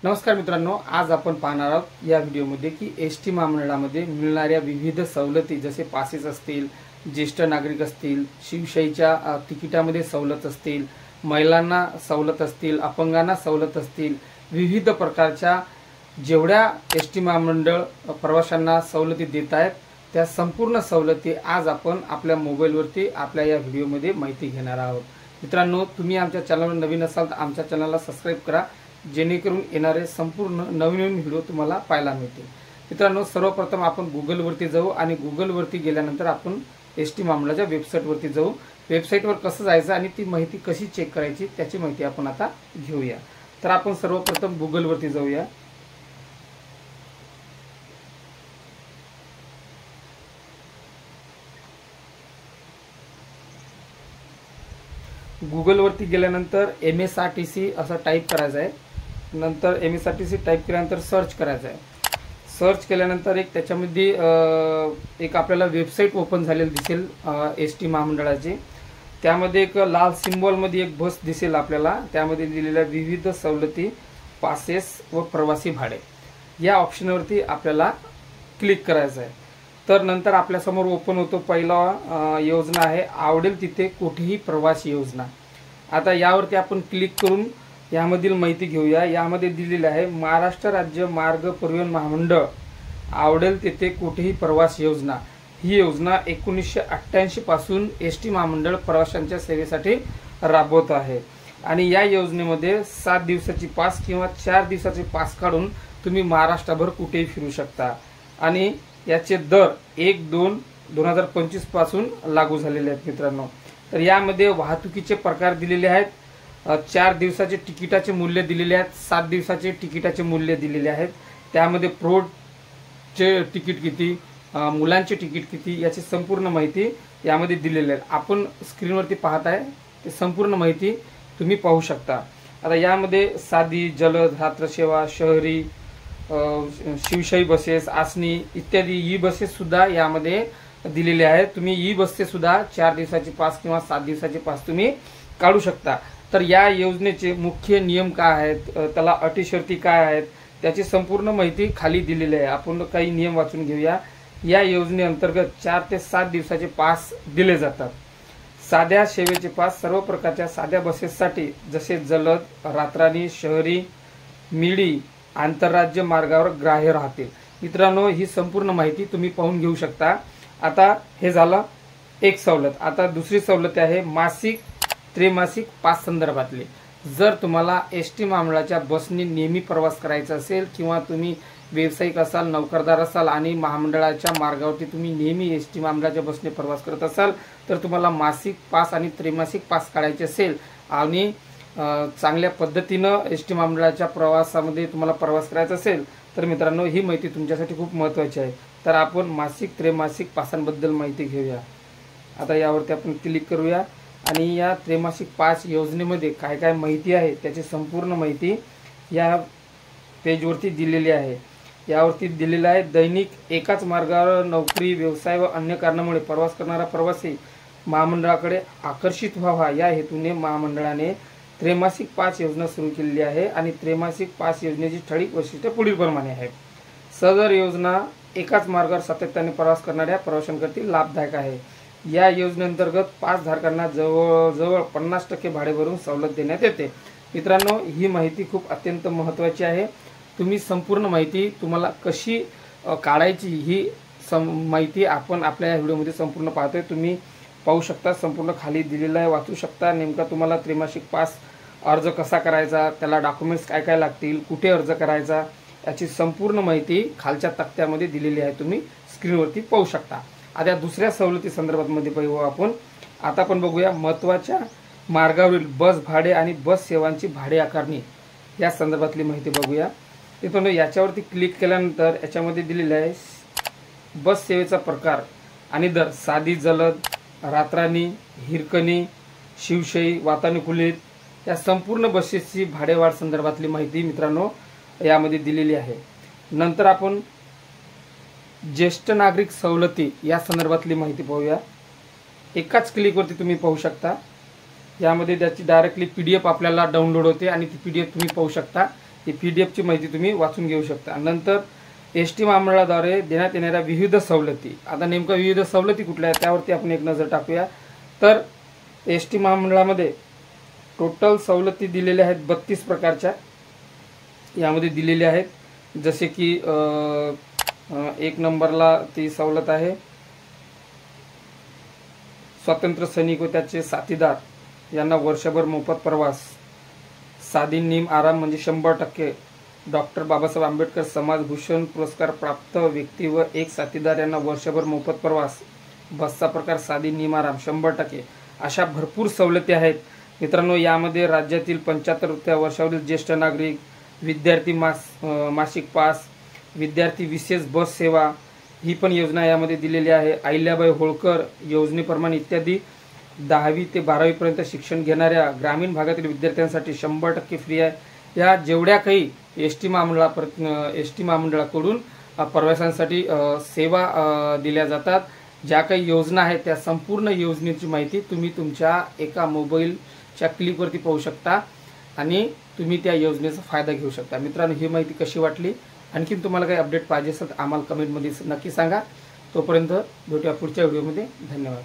नमस्कार मित्रांनो, आज आपण पाहणार आहोत या व्हिडिओमध्ये की एसटी महामंडळामध्ये मिळणाऱ्या विविध सवलती, जसे पासेस असतील, ज्येष्ठ नागरिक असतील, शिवशाहीच्या तिकिटामध्ये सवलत असतील, महिलांना सवलत असतील, अपंगांना सवलत असतील, विविध प्रकारच्या जेवढ्या एसटी महामंडळ प्रवाशांना सवलती देत आहेत त्या संपूर्ण सवलती आज आपण आपल्या मोबाईलवरती आपल्या या व्हिडिओमध्ये माहिती घेणार आहोत। मित्रांनो, तुम्ही आमच्या चॅनलवर नवीन असाल तर आमच्या चॅनलला सबस्क्राइब करा, जेणेकरून येणारे संपूर्ण नवीन व्हिडिओ तुम्हाला पाहायला मिळतील। मित्रांनो, सर्वप्रथम आपण गुगलवरती जाऊ आणि गुगलवरती गेल्यानंतर आपण एसटी महामंडळाच्या वेबसाईटवरती जाऊ। वेबसाईटवर कसं जायचं आणि ती माहिती कशी चेक करायची त्याची माहिती आपण आता घेऊया। तर आपण सर्वप्रथम गुगलवरती जाऊया। गुगलवरती गेल्यानंतर MSRTC असं टाईप करायचं आहे। नंतर MSRTC टाईप केल्यानंतर सर्च करायचं आहे। सर्च केल्यानंतर एक त्याच्यामध्ये एक आपल्याला वेबसाईट ओपन झालेली दिसेल एसटी महामंडळाची। त्यामध्ये एक लाल सिम्बॉलमध्ये एक बस दिसेल आपल्याला, त्यामध्ये दिलेल्या विविध सवलती, पासेस व प्रवासी भाडे या ऑप्शनवरती आपल्याला क्लिक करायचं आहे। तर नंतर आपल्यासमोर ओपन होतो पहिला योजना आहे आवडेल तिथे कुठेही प्रवास योजना। आता यावरती आपण क्लिक करून यामधील माहिती घेऊया। यामध्ये दिलेले आहे महाराष्ट्र राज्य मार्ग परिवहन महामंडळ आवडेल तिथे कुठेही प्रवास योजना। ही योजना 1988 पासून एसटी महामंडळ प्रवाशांच्या सेवेसाठी राबवत आहे आणि या योजनेमध्ये 7 दिवसाची पास किंवा 4 दिवसाचे पास काढून तुम्ही महाराष्ट्रभर कुठेही फिरू शकता आणि याचे दर 1/2/2025 पासून लागू झालेले आहेत। मित्रांनो, तर यामध्ये वाहतुकीचे प्रकार दिलेले आहेत, 4 दिवसाचे तिकिटाचे मूल्य दिलेले आहेत, 7 दिवसाचे तिकिटाचे मूल्य दिलेले आहेत। त्यामध्ये प्रौढचे तिकीट किती, मुलांचे तिकीट किती याची संपूर्ण माहिती यामध्ये दिलेली आहे। आपण स्क्रीनवरती पाहत आहे ते संपूर्ण माहिती तुम्ही पाहू शकता। आता यामध्ये साधी, जलद, रात्रसेवा, शहरी, शिवशाही बसेस, आसनी इत्यादी ई बसेस सुद्धा यामध्ये दिलेले आहेत। तुम्ही ई बसचे सुद्धा 4 दिवसाचे पास किंवा 7 दिवसाचे पास तुम्ही काढू शकता। तर या योजनेचे मुख्य नियम काय आहेत, त्याला अटी शर्ती काय आहेत त्याची संपूर्ण माहिती खाली दिलेली आहे। आपण काही नियम वाचून घेऊया। या योजनेअंतर्गत 4 ते 7 दिवसाचे पास दिले जातात। साध्या सेवेचे पास सर्व प्रकारच्या साध्या बसेससाठी, जसे जलद, रात्राणी, शहरी, मिडी, आंतरराज्य मार्गावर ग्राह्य राहतील। मित्रांनो, ही संपूर्ण माहिती तुम्ही पाहून घेऊ शकता। आता हे झालं एक सवलत। आता दुसरी सवलत आहे मासिक त्रैमासिक पास संदर्भातली। जर तुम्हाला एसटी महामंडळाच्या बसने नेहमी प्रवास करायचा असेल किंवा तुम्ही व्यावसायिक असाल, नोकरदार असाल आणि महामंडळाच्या मार्गावरती तुम्ही नेहमी एसटी महामंडळाच्या बसने प्रवास करत असाल तर तुम्हाला मासिक पास आणि त्रैमासिक पास काढायचे असेल आणि चांगल्या पद्धतीनं एसटी महामंडळाच्या प्रवासामध्ये तुम्हाला प्रवास करायचा असेल तर मित्रांनो ही माहिती तुमच्यासाठी खूप महत्त्वाची आहे। तर आपण मासिक त्रैमासिक पासांबद्दल माहिती घेऊया। आता यावरती आपण क्लिक करूया आणि या त्रैमासिक पास योजनेमध्ये काय काय माहिती आहे त्याची संपूर्ण माहिती या पेजवरती दिलेली आहे। यावरती दिलेलं आहे दैनिक एकाच मार्गावर नोकरी, व्यवसाय व अन्य कारणामुळे प्रवास करणारा प्रवासी महामंडळाकडे आकर्षित व्हावा या हेतूने महामंडळाने त्रैमासिक पास योजना सुरू केलेली आहे आणि त्रैमासिक पास योजनेची ठळक वैशिष्ट्ये पुढीलप्रमाणे आहेत। सदर योजना एकाच मार्गावर सातत्याने प्रवास करणाऱ्या प्रवाशांकरता लाभदायक आहे। या योजनेअंतर्गत पास धारकांना जवळजवळ 50% भाडे भरून सवलत देण्यात येते। मित्रांनो, ही माहिती खूप अत्यंत महत्त्वाची आहे। तुम्ही संपूर्ण माहिती तुम्हाला कशी काढायची ही माहिती आपण आपल्या व्हिडिओमध्ये संपूर्ण पाहतोय। तुम्ही पाहू शकता, संपूर्ण खाली दिलेलं आहे, वाचू शकता। नेमका तुम्हाला त्रैमासिक पास अर्ज कसा करायचा, त्याला डॉक्युमेंट्स काय काय लागतील, कुठे अर्ज करायचा याची संपूर्ण माहिती खालच्या तक्त्यामध्ये दिलेली आहे, तुम्ही स्क्रीनवरती पाहू शकता। आता दुसऱ्या सवलती संदर्भामध्ये पाहू आपण। आता आपण बघूया महत्त्वाच्या मार्गावरील बस भाडे आणि बस सेवांची भाडे आकारणी या संदर्भातली माहिती बघूया। मित्रांनो, याच्यावरती क्लिक केल्यानंतर याच्यामध्ये दिलेलं आहे बस सेवेचा प्रकार आणि दर, साधी, जलद, रात्राणी, हिरकणी, शिवशाही, वातानुकूलित या संपूर्ण बसेसची भाडेवाढ संदर्भातली माहिती मित्रांनो यामध्ये दिलेली आहे। नंतर आपण ज्येष्ठ नागरिक सवलती या संदर्भातली माहिती पाहूया। एकाच क्लिकवरती तुम्ही पाहू शकता। यामध्ये त्याची डायरेक्टली PDF आपल्याला डाउनलोड होते आणि ती PDF तुम्ही पाहू शकता। ही PDF ची माहिती तुम्ही वाचून घेऊ शकता। नंतर एसटी महामंडळाद्वारे देण्यात येणाऱ्या विविध सवलती, आता नेमका विविध सवलती कुठल्या आहेत त्यावरती आपण एक नजर टाकूया। तर एसटी महामंडळामध्ये टोटल सवलती दिलेल्या आहेत 32 प्रकारच्या यामध्ये दिलेल्या आहेत, जसे की 1 नंबरला ती सवलत आहे स्वातंत्र्य सैनिक व त्याचे साथीदार यांना वर्षभर मोफत प्रवास, साधी निम आराम म्हणजे 100%, डॉक्टर बाबासाहेब आंबेडकर समाजभूषण पुरस्कार प्राप्त व्यक्ती व एक साथीदार यांना वर्षभर मोफत प्रवास, बसचा प्रकार साधी निम आराम 100%, अशा भरपूर सवलती आहेत मित्रांनो। यामध्ये राज्यातील 75 वर्षावरील ज्येष्ठ नागरिक, विद्यार्थी मासिक पास, विद्यार्थी विशेष बस सेवा ही पण योजना यामध्ये दिलेली आहे। अहिल्याबाई होळकर योजनेप्रमाणे इत्यादी 10वी ते 12वी पर्यंत शिक्षण घेणाऱ्या ग्रामीण भागातील विद्यार्थ्यांसाठी 100% फ्री आहे। या जेवढ्या काही एसटी महामंडळाकडून प्रवाशांसाठी सेवा दिल्या जातात, ज्या काही योजना आहेत त्या संपूर्ण योजनेची माहिती तुम्ही तुमच्या एका मोबाईलच्या क्लिकवरती पाहू शकता आणि तुम्ही त्या योजनेचा फायदा घेऊ शकता। मित्रांनो, ही माहिती कशी वाटली, आणखीन तुम्हाला काही अपडेट पाहिजे असेल तर आम्हाला कमेंटमध्ये नक्की सांगा। तोपर्यंत भेटूया पुढच्या व्हिडिओमध्ये। धन्यवाद।